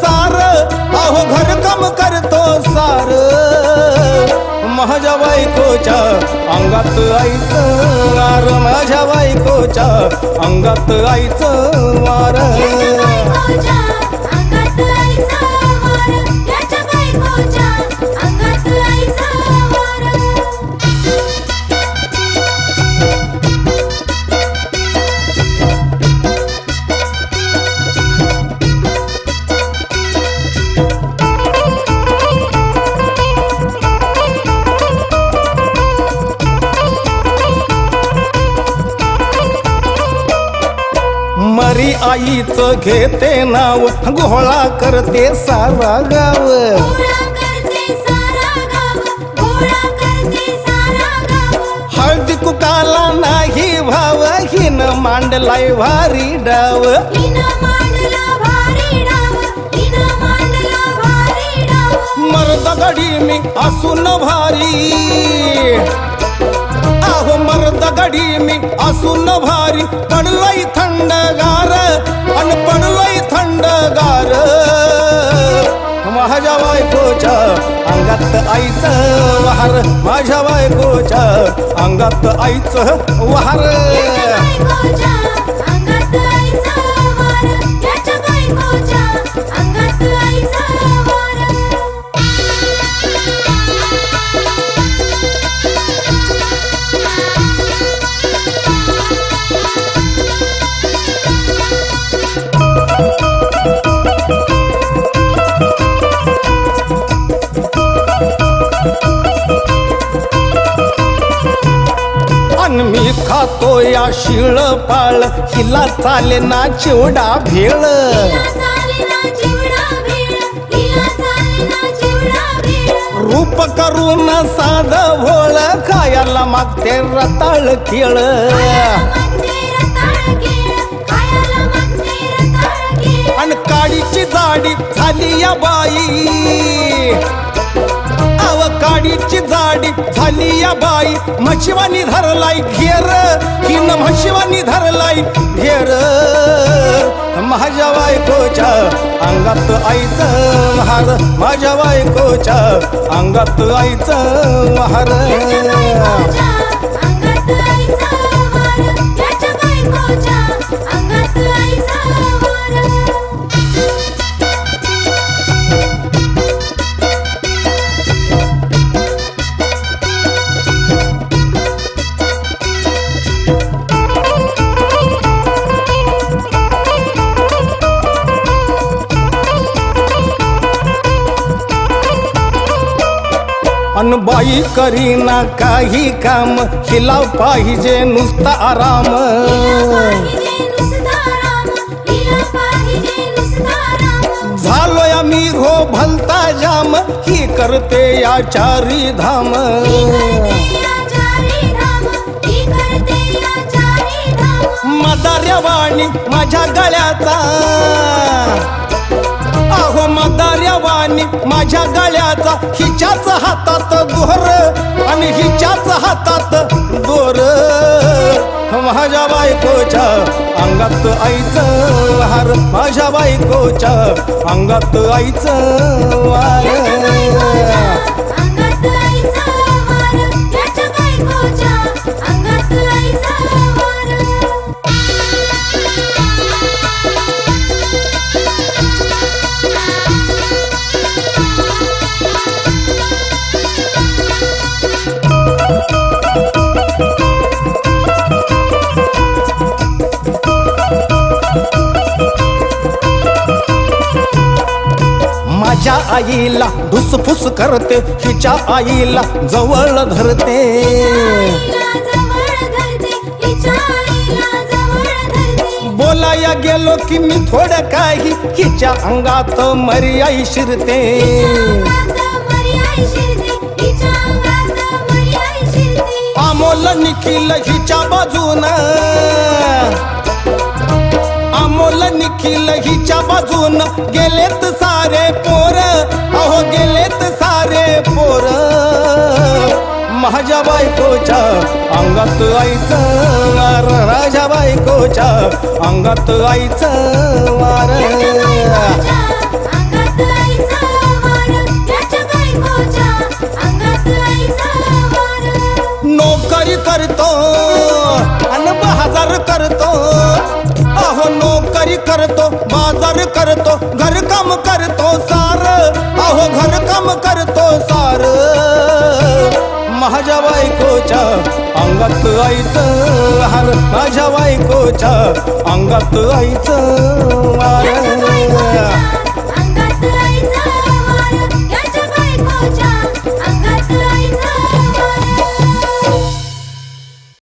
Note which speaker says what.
Speaker 1: सार अहो घरकाम करतो सार माझ्या बायकोच्या अंगात आईचं वार माझ्या बायकोच्या अंगात आईचं वार मरी आईचं घेते नाव घोळा करते सारा गाव हळदी कुकाला नाही भाव हिन मांडलाय भारी डाव मर्द गडी मी असून भारी अहो मर्द गडी मी असून भारी पडलय थंडगार अन पडलय थंडगार माझ्या बायकोच्या अंगात आईचं वार माझ्या बायकोच्या अंगात आईचं वार मी खातो या शिळ पाळ हिला चाले ना चिवडा भेळ रूप करून साध भोळ खायला मागते रताळ केळ आणि काडीची जाडी झाली या बाई काडीची जाडी झाली या बाई म्हशीवानी धरलाई घेर हिन म्हशीवानी धरलाई घेर माझ्या बायकोच्या अंगात आईचं महार माझ्या बायकोच्या अंगात आईचं महार अन बाई करीना काही काम हिला पाहिजे नुसता आराम झालोय मी हो भलता जाम ही करते या चारी धाम मदार्यावाणी माझ्या गळ्याचा अहो मदार्यावाणी माझ्या गळ्याचा हिच्याच हातात दोर आणि हिच्याच हातात दोर माझ्या बायकोच्या अंगात आईचं वार माझ्या बायकोच्या अंगात आईचं वार माझ्या आईला धुसफुस करते हिच्या आईला जवळ धरते बोलाया गेलो की मी थोडं काही हिच्या अंगात मर्याई शिरते अमोल निखिल हिच्या बाजून अमोल निखिल हिच्या बाजून गेलेत सारे पोर अहो गेलेत सारे पोर माझ्या बायकोच्या अंगात आईचं वार माझ्या बायकोच्या अंगात आईचं वार करतो सार, अहो घरकाम करतो सार. माझ्या बायकोच्या अंगात आईचं हार, माझ्या बायकोच्या अंगात आईचं वार.